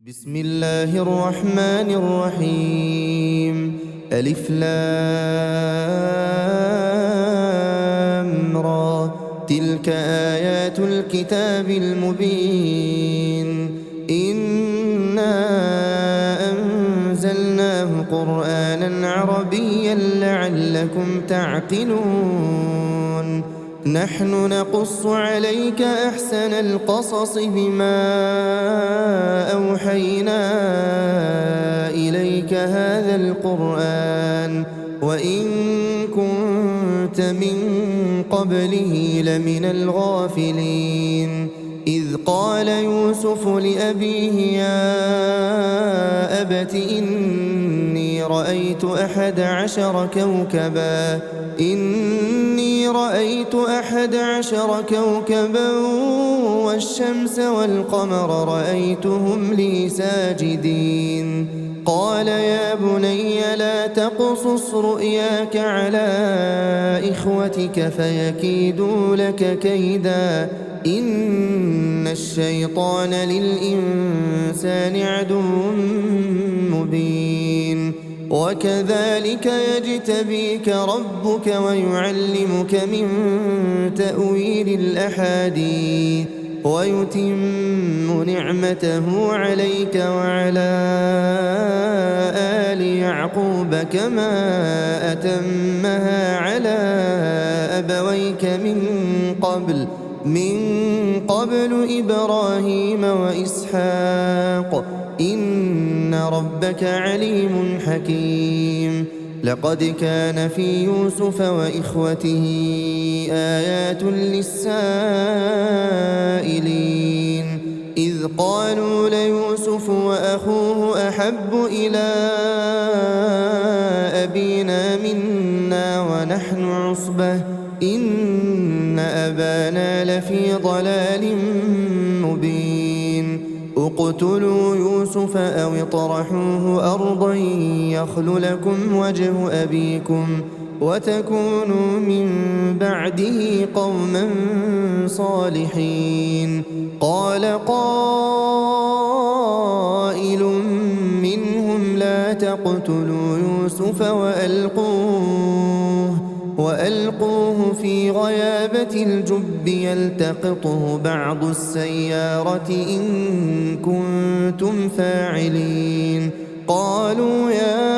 بسم الله الرحمن الرحيم. ألف لام را، تلك آيات الكتاب المبين. إنا أنزلناه قرآنا عربيا لعلكم تعقلون. نحن نقص عليك أحسن القصص بما أوحينا إليك هذا القرآن وإن كنت من قبله لمن الغافلين. إذ قال يوسف لأبيه يا أبت إني رأيت 11 كوكبا والشمس والقمر رأيتهم لي ساجدين. قال يا بني لا تقصص رؤياك على إخوتك فيكيدوا لك كيدا إن الشيطان للإنسان عدو مبين. وكذلك يجتبيك ربك ويعلمك من تأويل الأحاديث ويتم نعمته عليك وعلى آل يعقوب كما أتمها على أبويك من قبل إبراهيم وإسحاق إن ربك عليم حكيم. لقد كان في يوسف وإخوته آيات للسائلين إذ قالوا ليوسف وأخوه أحب إلى أبينا منا ونحن عصبة إن أبانا لفي ضلال مبين. اقتلوا يوسف أو اطرحوه أرضا يخل لكم وجه أبيكم وتكونوا من بعده قوما صالحين. قال قائل منهم لا تقتلوا يوسف وألقوه في غيابة الجب يلتقطه بعض السيارة إن كنتم فاعلين. قالوا يا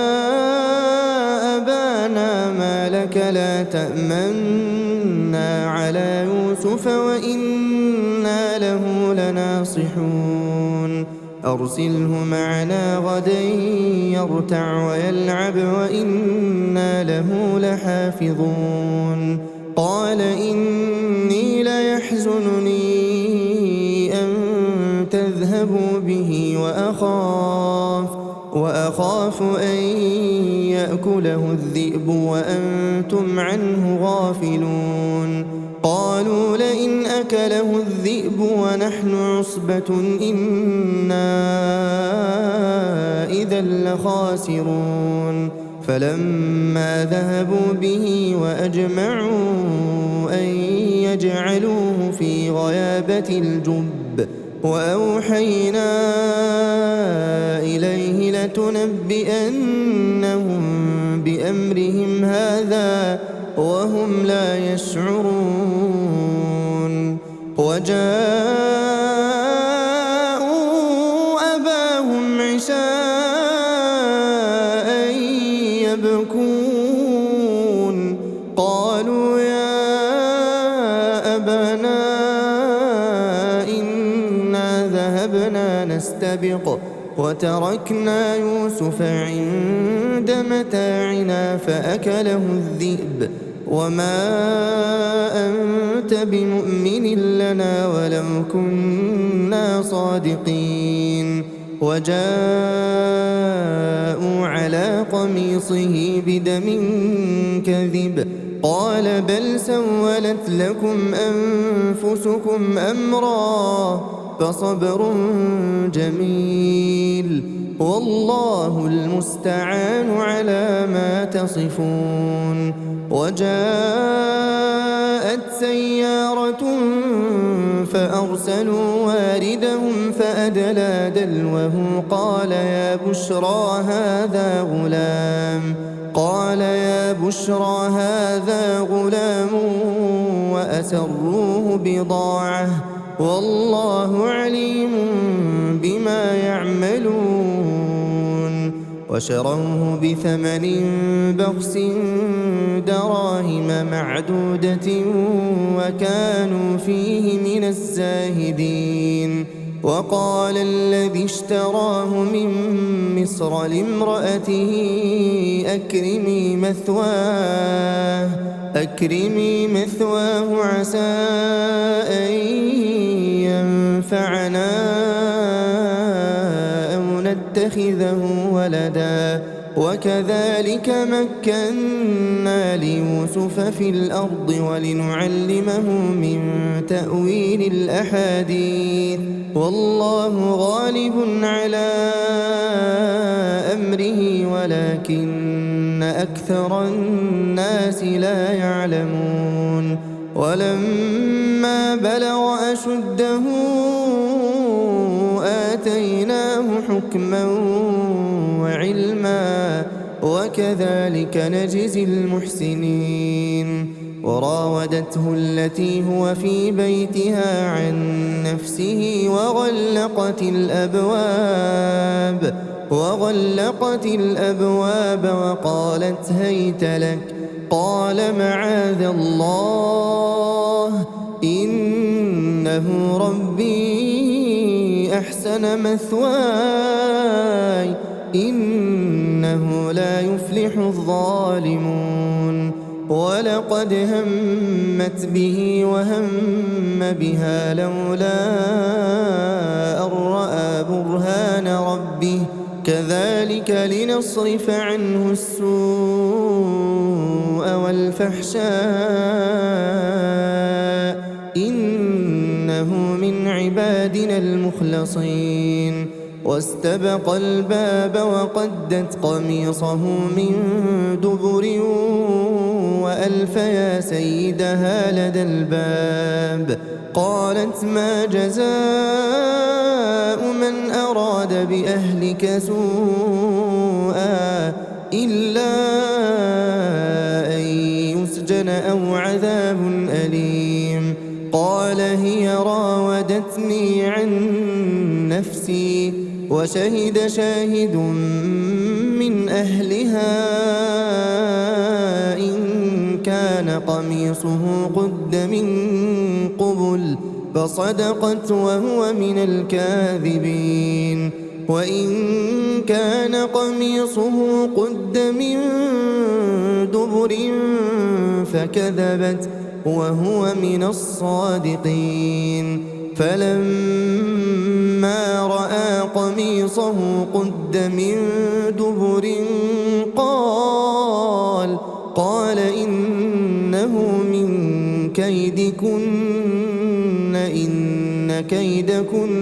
أبانا ما لك لا تأمنا على يوسف وإنا له لناصحون. أرسله معنا غدا يرتع ويلعب وإنا له لحافظون. قال إني ليحزنني أن تذهبوا به وأخاف أن يأكله الذئب وأنتم عنه غافلون. قالوا لئن أكله الذئب ونحن عصبة إنا إذا لخاسرون. فلما ذهبوا به وأجمعوا أن يجعلوه في غيابة الجب وأوحينا إليه لتنبئنهم بأمرهم هذا وهم لا يشعرون. وجاءوا أباهم عشاء يبكون. قالوا يا أبانا إنا ذهبنا نستبق وتركنا يوسف عند متاعنا فأكله الذئب وما أنت بمؤمن لنا ولو كنا صادقين. وجاءوا على قميصه بدم كذب قال بل سولت لكم أنفسكم أمرا فصبر جميل والله المستعان على ما تصفون. وجاءت سيارة فأرسلوا واردهم فأدلى دلوه قال يا بشرى هذا غلام وأسروه بضاعة والله عليم بما يعملون وشروه بثمن بخس دراهم معدودة وكانوا فيه من الزاهدين وقال الذي اشتراه من مصر لامرأته أكرمي مثواه عسى أن ينفعنا أو نتخذه ولدا وكذلك مكنا ليوسف في الأرض ولنعلمه من تأويل الأحاديث والله غالب على أمره ولكن أكثر الناس لا يعلمون ولما بلغ أشده آتيناه حكما وعلما وكذلك نجزي المحسنين وراودته التي هو في بيتها عن نفسه وغلقت الأبواب وقالت هيت لك قال معاذ الله إنه ربي أحسن مثواي إنه لا يفلح الظالمون ولقد همت به وهم بها لولا أن رأى برهان ربه كذلك لنصرف عنه السوء والفحشاء إنه من عبادنا المخلصين واستبق الباب وقدت قميصه من دبر وألف يا سيدها لدى الباب قالت ما جزاء من أراد بأهلك سوءا إلا أن يسجن أو عذاب أليم قال هي راودتني عن نفسي وشهد شاهد من أهلها إن كان قميصه قد من قبل فصدقت وهو من الكاذبين وإن كان قميصه قد من دبر فكذبت وهو من الصادقين فلما رأى قميصه قد من دبر قال إنه من كيدكن إن كيدكن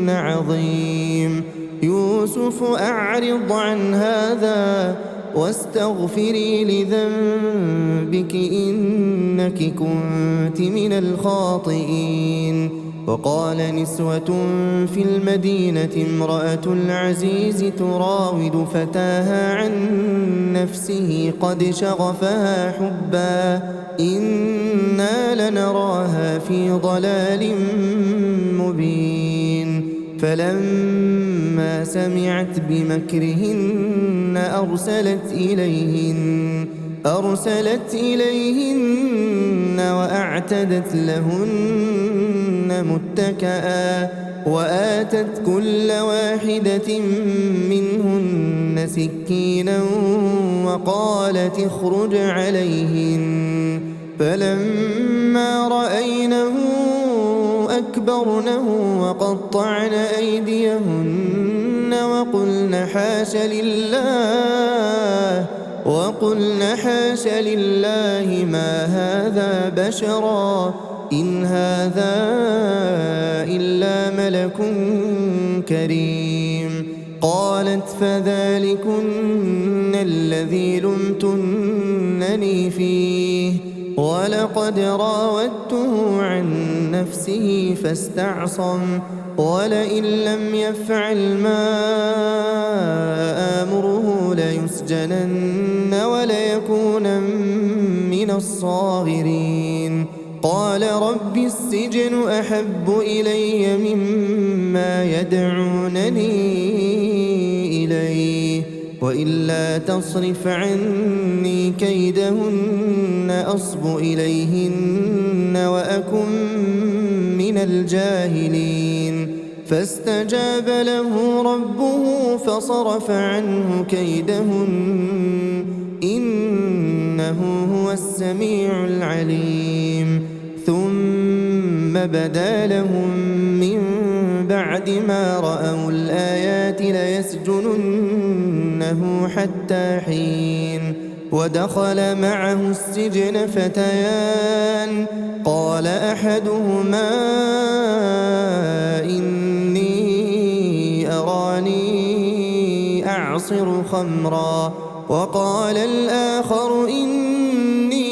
عظيم يوسف أعرض عن هذا واستغفري لذنبك إنك كنت من الخاطئين وقال نسوة في المدينة امرأة العزيز تراود فتاها عن نفسه قد شغفها حبا إنا لنراها في ضلال مبين فلما سمعت بمكرهن أرسلت إليهن وأعتدت لهن متكئا وآتت كل واحدة منهن سكينا وقالت اخرج عليهن فلما رأينه أكبرنه وقطعن أيديهن وقلن حاش لله ما هذا بشرا إن هذا إلا ملك كريم قالت فذلكن الذي لمتنني فيه ولقد راودته عن نفسه فاستعصم ولئن لم يفعل ما آمره ليسجنن وليكونن من الصاغرين قال رب السجن أحب إلي مما يدعونني إليه وإلا تصرف عني كيدهن أصب إليهن وأكن من الجاهلين فاستجاب له ربه فصرف عنه كيدهن إنه هو السميع العليم ثم بدا لهم من بعد ما رأوا الآيات ليسجننه حتى حين ودخل معه السجن فتيان قال أحدهما إني أراني أعصر خمرا وقال الآخر إني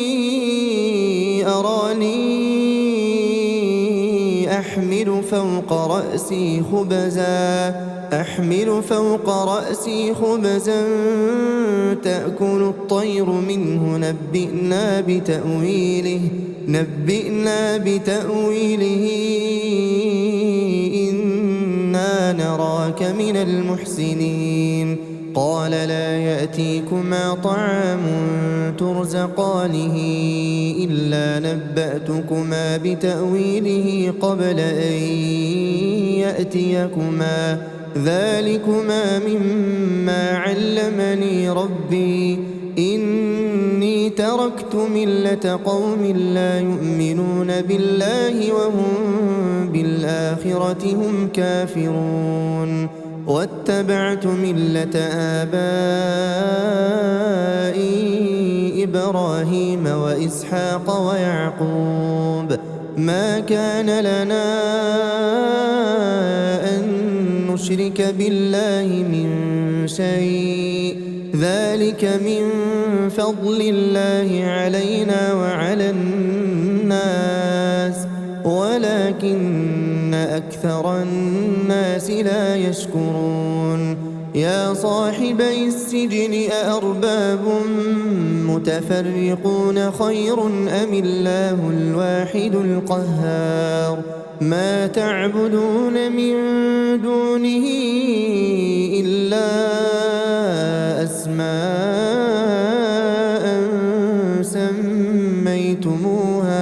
أراني أحمل فوق رأسي خبزا تأكل الطير منه نبئنا بتأويله إنا نراك من المحسنين قال لا يأتيكما طعام ترزقانه إلا نبأتكما بتأويله قبل أن يأتيكما ذلكما مما علمني ربي إني تركت ملة قوم لا يؤمنون بالله وهم بالآخرة هم كافرون واتبعت ملة آبائي إبراهيم وإسحاق ويعقوب ما كان لنا أن نشرك بالله من شيء ذلك من فضل الله علينا وعلى الناس ولكن أكثر الناس لا يشكرون يا صاحبي السجن أأرباب متفرقون خير أم الله الواحد القهار ما تعبدون من دونه إلا أسماء سميتموها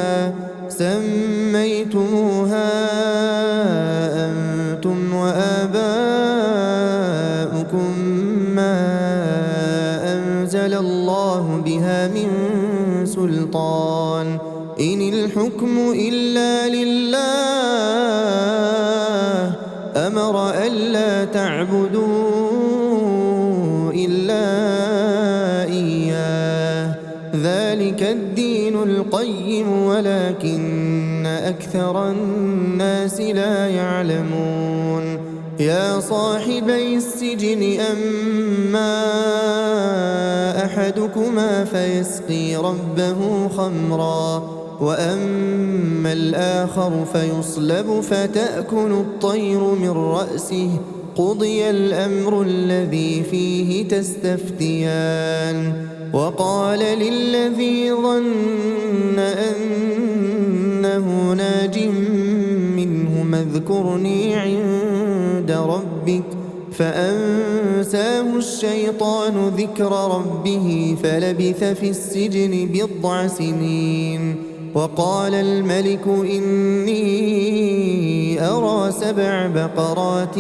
أنتم وآباؤكم ما أنزل الله بها من سلطان إن الحكم إلا لله أمر ألا تعبدوا إلا إياه ذلك الدين القيم ولكن أكثر الناس لا يعلمون يا صاحبي السجن أما أحدكما فيسقي ربه خمرا وأما الآخر فيصلب فتأكل الطير من رأسه قضي الأمر الذي فيه تستفتيان وقال للذي ظن أنه ناج منهما اذكرني عند ربك فأنساه الشيطان ذكر ربه فلبث في السجن 9 سنين وقال الملك إني أرى 7 بقرات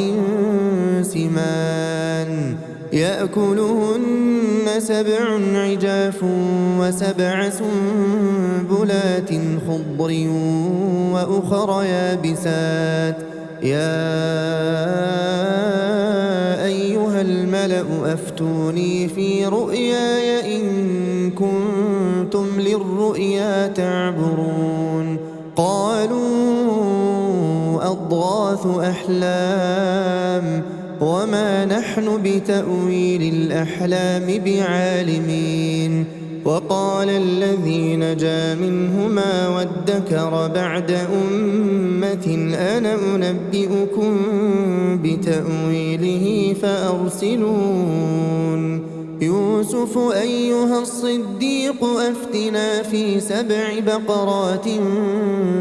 سمان يأكلهن 7 عجاف و7 سنبلات خضر وأخر يابسات يا أيها الملأ أفتوني في رؤياي إن كنتم للرؤيا تعبرون قالوا أضغاث أحلام وما نحن بتأويل الأحلام بعالمين. وقال الذي نجا منهما وادكر بعد أمة أنا أنبئكم بتأويله فأرسلون. يوسف أيها الصديق أفتنا في 7 بقرات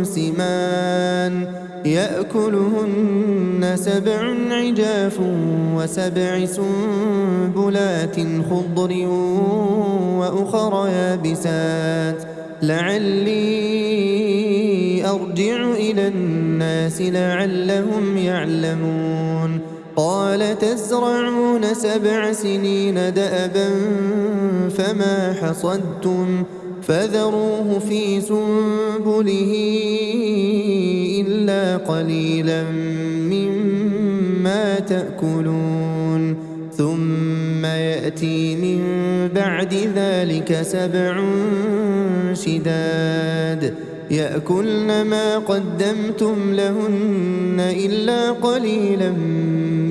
سمان يأكلهن 7 عجاف و7 سنبلات خضر وأخر يابسات لعلي أرجع إلى الناس لعلهم يعلمون. قال تزرعون 7 سنين دأبا فما حصدتم فذروه في سنبله إلا قليلا مما تأكلون. ثم يأتي من بعد ذلك 7 شداد يأكلن ما قدمتم لهن إلا قليلا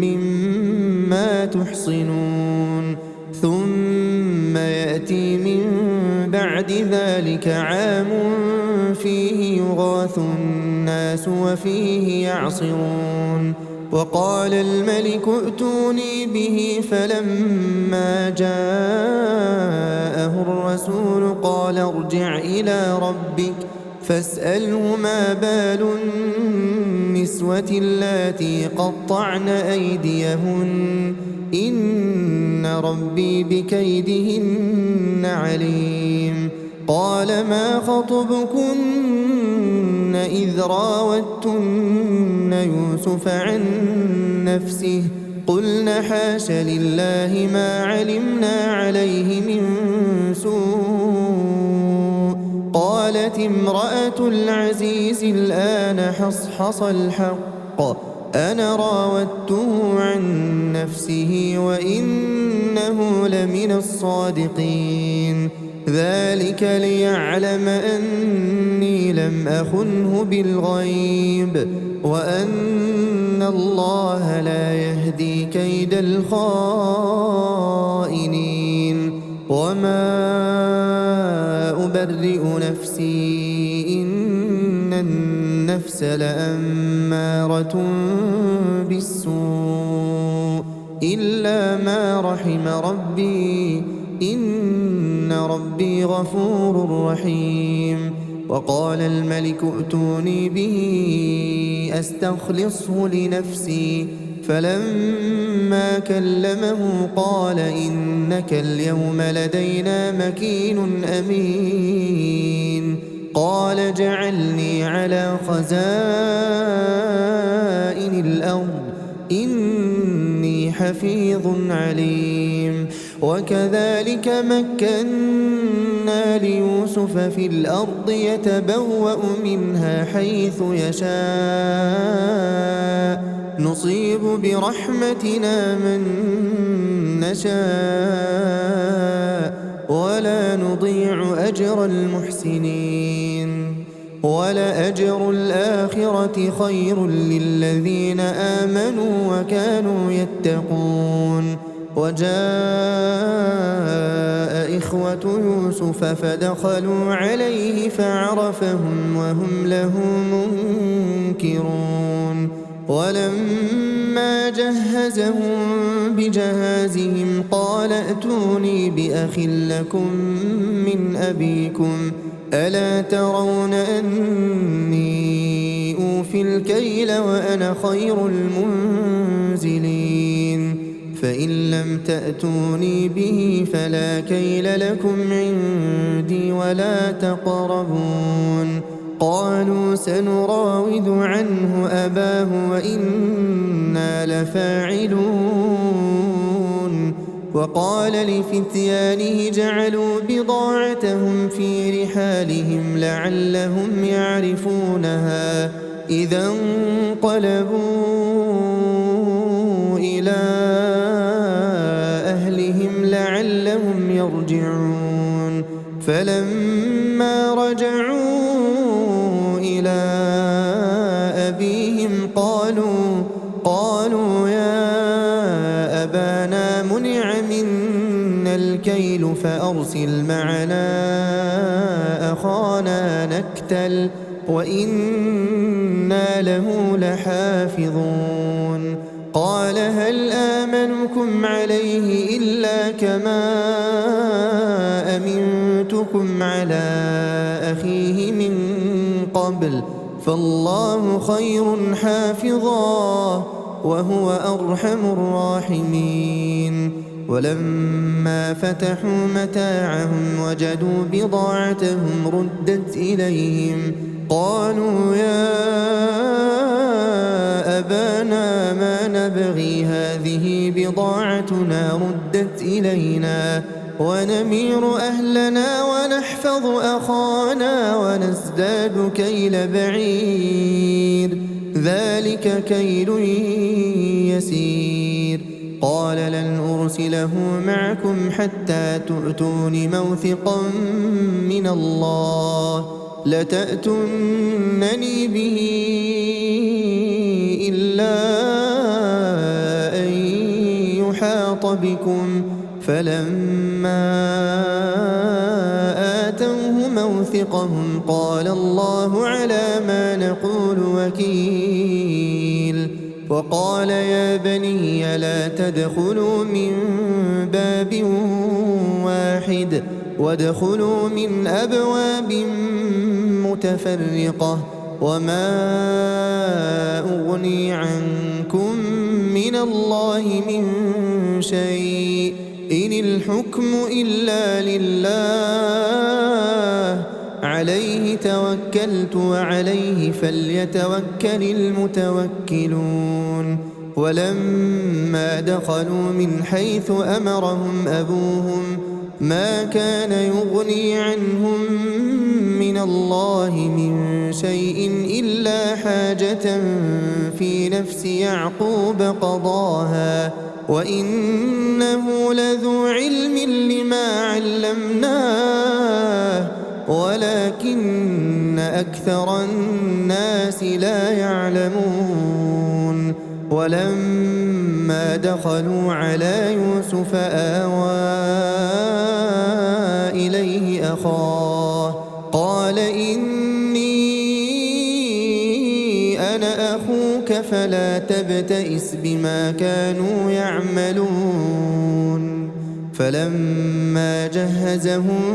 مما تحصنون. ثم يأتي من بعد ذلك عام فيه يغاث الناس وفيه يعصرون. وقال الملك ائتوني به فلما جاءه الرسول قال ارجع إلى ربك فاسأله ما بال النسوة اللاتي قطعن أيديهن إن ربي بكيدهن عليم. قال ما خطبكن إذ راوتن يوسف عن نفسه قلن حاش لله ما علمنا عليه من سوء. قالت امرأة العزيز الآن حصحص الحق أنا راودته عن نفسه وإنه لمن الصادقين. ذلك ليعلم أني لم أخنه بالغيب وأن الله لا يهدي كيد الخائنين. وما أبرئ نفسي إن النفس لأمارة بالسوء إلا ما رحم ربي إن ربي غفور رحيم. وقال الملك ائتوني به أستخلصه لنفسي فلما كلمه قال إنك اليوم لدينا مكين أمين. قال اجعلني على خزائن الأرض إني حفيظ عليم. وكذلك مكنا ليوسف في الأرض يتبوأ منها حيث يشاء نصيب برحمتنا من نشاء ولا نضيع أجر المحسنين. ولأجر الآخرة خير للذين آمنوا وكانوا يتقون. وجاء إخوة يوسف فدخلوا عليه فعرفهم وهم له منكرون. ولما جهزهم بجهازهم قال ائتوني بأخ لكم من أبيكم ألا ترون أني أوفي الكيل وأنا خير المنزلين. فإن لم تأتوني به فلا كيل لكم عندي ولا تقربون. قالوا سنراود عنه أباه وإنا لفاعلون. وقال لفتيانه جعلوا بضاعتهم في رحالهم لعلهم يعرفونها إذا انقلبوا إلى أهلهم لعلهم يرجعون. فلما رجعوا إلى أبيهم قالوا يا الكيل فأرسل معنا أخانا نكتل وإنا له لحافظون. قال هل آمنكم عليه إلا كما أمنتكم على أخيه من قبل فالله خير حافظا وهو أرحم الراحمين. ولما فتحوا متاعهم وجدوا بضاعتهم ردت إليهم قالوا يا أبانا ما نبغي هذه بضاعتنا ردت إلينا ونمير أهلنا ونحفظ أخانا ونزداد كيل بعير ذلك كيل يسير. قال لن أرسله معكم حتى تؤتون موثقا من الله لتأتونني به إلا أن يحاط بكم فلما آتوه موثقهم قال الله على ما نقول وكيل. وقال يا بني لا تدخلوا من باب واحد وادخلوا من أبواب متفرقة وما أغني عنكم من الله من شيء إن الحكم إلا لله عليه توكلت وعليه فليتوكل المتوكلون. ولما دخلوا من حيث أمرهم أبوهم ما كان يغني عنهم من الله من شيء إلا حاجة في نفس يعقوب قضاها وإنه لذو علم لما علمناه ولكن أكثر الناس لا يعلمون. ولما دخلوا على يوسف آوى إليه أخاه قال إني أنا أخوك فلا تبتئس بما كانوا يعملون. فلما جهزهم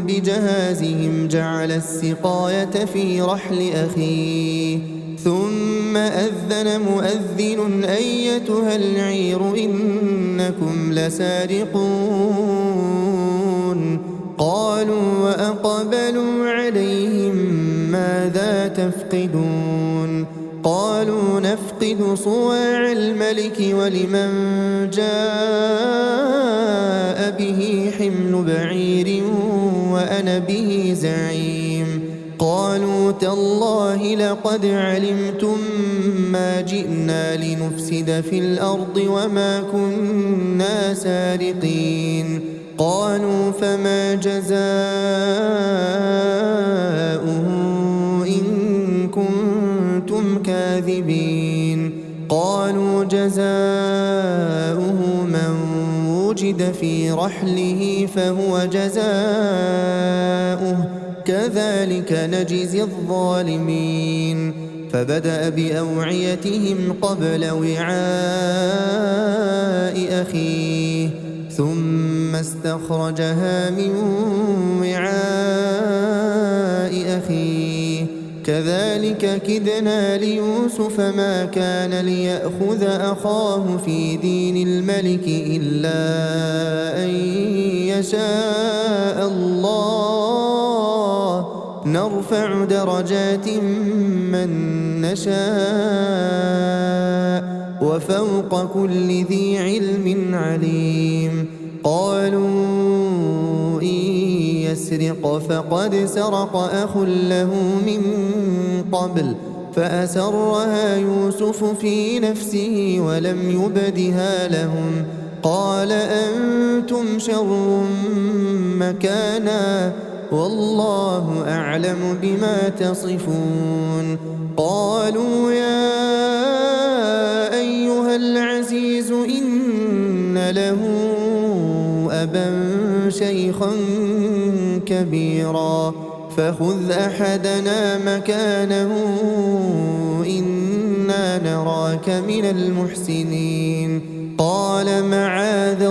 بجهازهم جعل السقاية في رحل أخيه ثم أذن مؤذن أيتها العير إنكم لسارقون. قالوا وأقبلوا عليهم ماذا تفقدون قالوا نفقد صواع الملك ولمن جاء به حمل بعير وأنا به زعيم. قالوا تالله لقد علمتم ما جئنا لنفسد في الأرض وما كنا سارقين. قالوا فما جزاؤه إن كنتم كاذبين. قالوا جزاؤه من وجد في رحله فهو جزاؤه كذلك نجزي الظالمين. فبدأ بأوعيتهم قبل وعاء أخيه ثم استخرجها من وعاء أخيه كذلك كدنا ليوسف ما كان ليأخذ أخاه في دين الملك إلا أن يشاء الله نرفع درجات من نشاء وفوق كل ذي علم عليم. قالوا إن يسرق فقد سرق أخ له من قبل فأسرها يوسف في نفسه ولم يبدها لهم. قال أنتم شر مكانا والله أعلم بما تصفون. قالوا يا أيها العزيز الناس إن له أبا شيخا كبيرا فخذ أحدنا مكانه إنا نراك من المحسنين. قال معاذ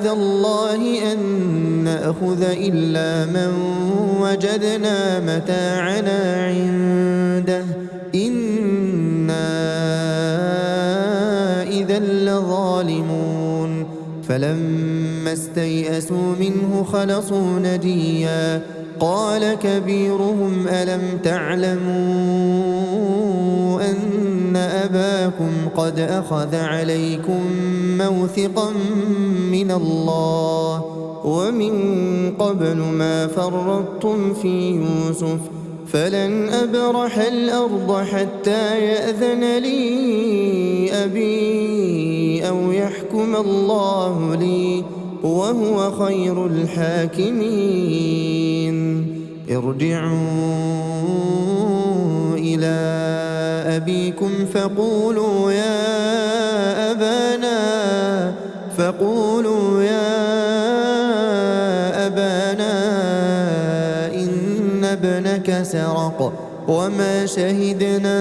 الله أن نأخذ إلا من وجدنا متاعنا عنده إنا إذا لظالمون. فلما استيئسوا منه خلصوا نجيا قال كبيرهم ألم تعلموا أن أباكم قد أخذ عليكم موثقا من الله ومن قبل ما فرطتم في يوسف فلن أبرح الأرض حتى يأذن لي أبي أو يحكم الله لي وهو خير الحاكمين. ارجعوا إلى أبيكم فقولوا يا أبانا إن ابنك سرق وما شهدنا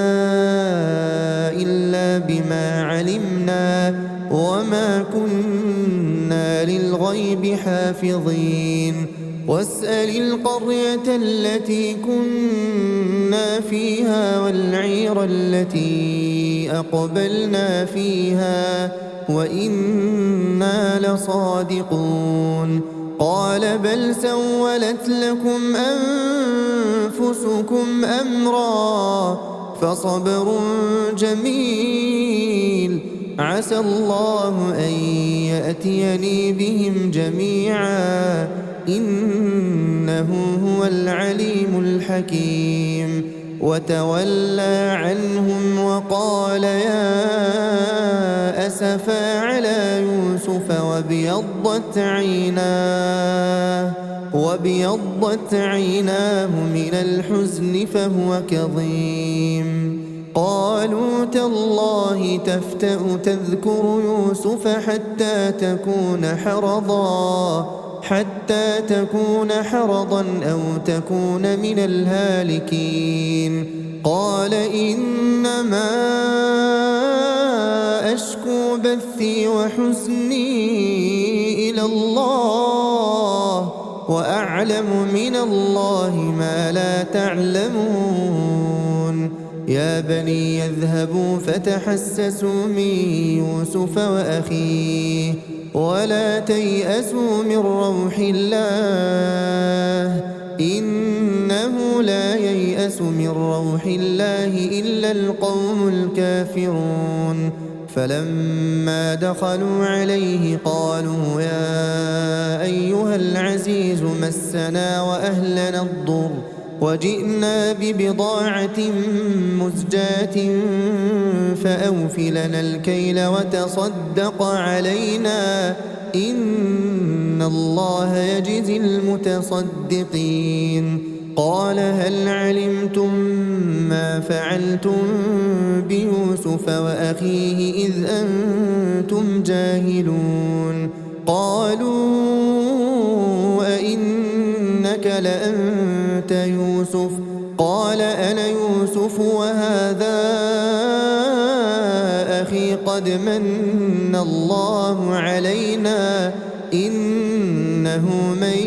إلا بما علمنا وما كنا للغيب حافظين. واسأل القرية التي كنا فيها والعير التي أقبلنا فيها وإنا لصادقون. قال بل سولت لكم أنفسكم أمرا فصبر جميل عسى الله أن يأتيني بهم جميعا إنه هو العليم الحكيم. وتولى عنهم وقال يا أسفا على يوسف وابيضت عيناه من الحزن فهو كظيم. قالوا تالله تفتأ تذكر يوسف حتى تكون حرضا أو تكون من الهالكين. قال إنما أشكو بثي وحزني إلى الله وأعلم من الله ما لا تعلمون. يا بني يذهبوا فتحسسوا من يوسف وأخيه ولا تيأسوا من روح الله إنه لا ييأس من روح الله إلا القوم الكافرون. فلما دخلوا عليه قالوا يا أيها العزيز مسنا وأهلنا الضر وجئنا ببضاعة مزجاة فأوف لنا الكيل وتصدق علينا إن الله يجزي المتصدقين. قال هل علمتم ما فعلتم بيوسف وأخيه إذ أنتم جاهلون؟ قالوا أئنك لأنت يوسف؟ قال أنا يوسف وهذا أخي قد من الله علينا إنه من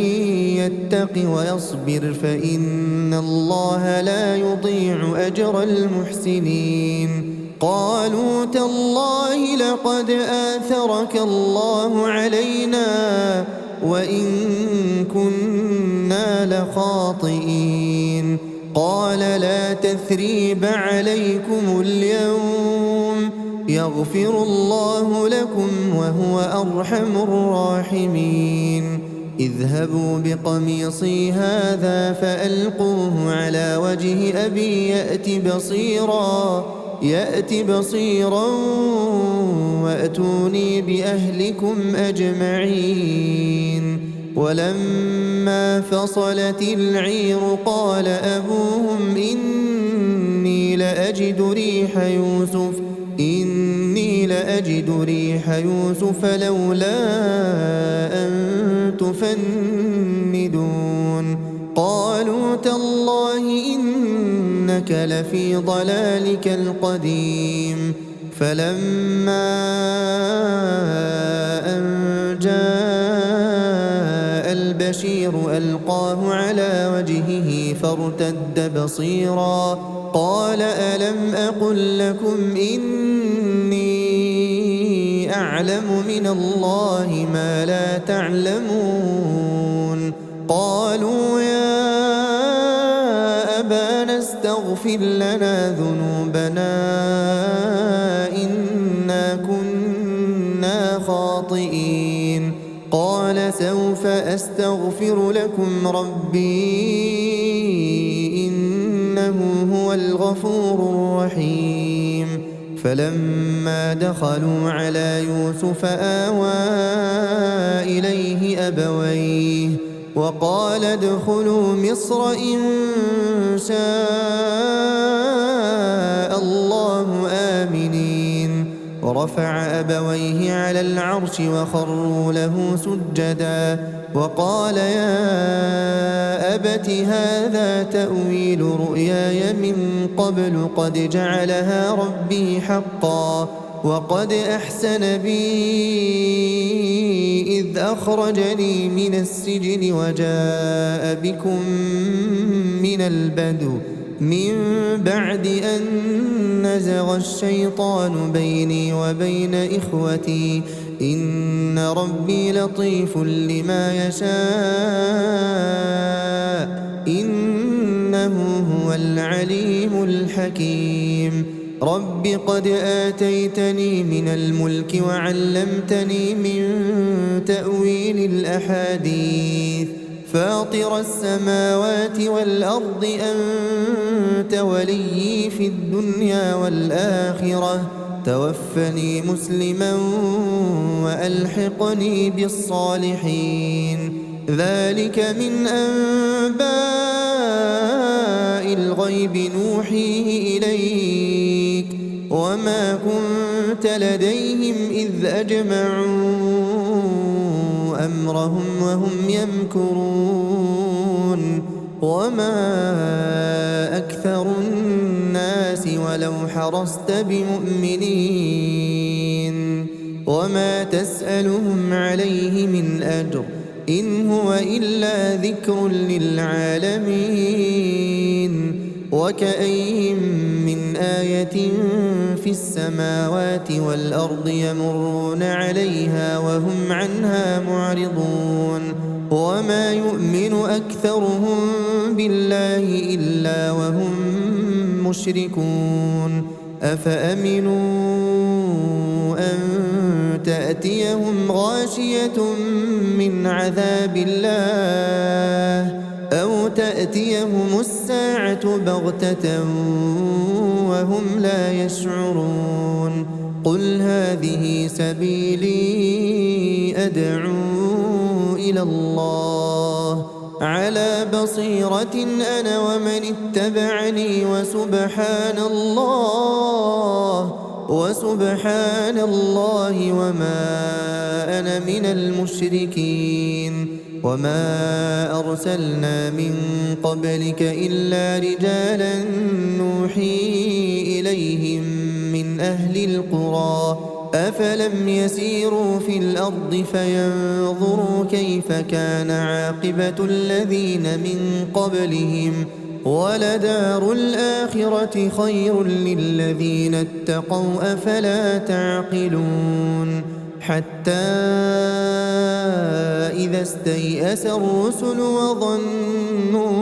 يتق ويصبر فإن الله لا يضيع أجر المحسنين. قالوا تالله لقد آثرك الله علينا وإن كنا لخاطئين. قال لا تثريب عليكم اليوم يغفر الله لكم وهو أرحم الراحمين. اذهبوا بقميصي هذا فألقوه على وجه أبي يأت بصيرا وأتوني بأهلكم أجمعين. ولما فصلت العير قال أبوهم إني لأجد ريح يوسف لولا أن تفندون قالوا تالله إنك لفي ضلالك القديم فلما أن جاء البشير ألقاه على وجهه فارتد بصيرا قال ألم أقل لكم إني أعلم من الله ما لا تعلمون قالوا يا أبانا استغفر لنا ذنوبنا إنا كنا خاطئين قال سوف أستغفر لكم ربي إنه هو الغفور الرحيم فلما دخلوا على يوسف آوى إليه أبويه وقال ادخلوا مصر إن شاء الله آمنين ورفع أبويه على العرش وخروا له سجدا وقال يا أبت هذا تأويل رؤياي من قبل قد جعلها ربي حقا وقد أحسن بي إذ أخرجني من السجن وجاء بكم من البدو من بعد أن نزغ الشيطان بيني وبين إخوتي إن ربي لطيف لما يشاء إنه هو العليم الحكيم رب قد آتيتني من الملك وعلمتني من تأويل الأحاديث فاطر السماوات والأرض أنت وليي في الدنيا والآخرة توفني مسلما وألحقني بالصالحين ذلك من أنباء الغيب نوحيه إليك وما كنت لديهم إذ أجمعوا أمرهم وهم يمكرون وما أكثر الناس ولو حرصت بمؤمنين وما تسألهم عليه من أجر إن هو إلا ذكر للعالمين وكأين من آية في السماوات والأرض يمرون عليها وهم عنها معرضون وما يؤمن أكثرهم بالله إلا وهم مشركون أفأمنوا أن تأتيهم غاشية من عذاب الله أو تأتيهم الساعة بغتة وهم لا يشعرون قل هذه سبيلي أدعو إلى الله على بصيرة أنا ومن اتبعني وسبحان الله وما أنا من المشركين وما أرسلنا من قبلك إلا رجالا نوحي إليهم من أهل القرى أفلم يسيروا في الأرض فينظروا كيف كان عاقبة الذين من قبلهم ولدار الآخرة خير للذين اتقوا أفلا تعقلون حتى إذا استيأس الرسل وظنوا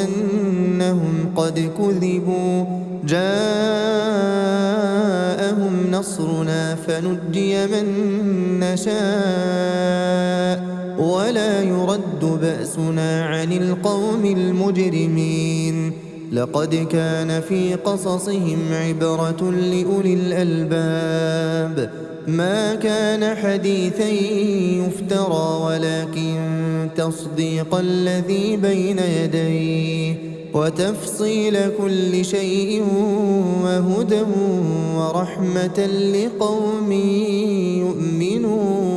أنهم قد كذبوا جاءهم نصرنا فنجي من نشاء ولا يرد بأسنا عن القوم المجرمين لقد كان في قصصهم عبرة لأولي الألباب ما كان حديثا يفترى ولكن تصديق الذي بين يديه وتفصيل كل شيء وهدى ورحمة لقوم يؤمنون.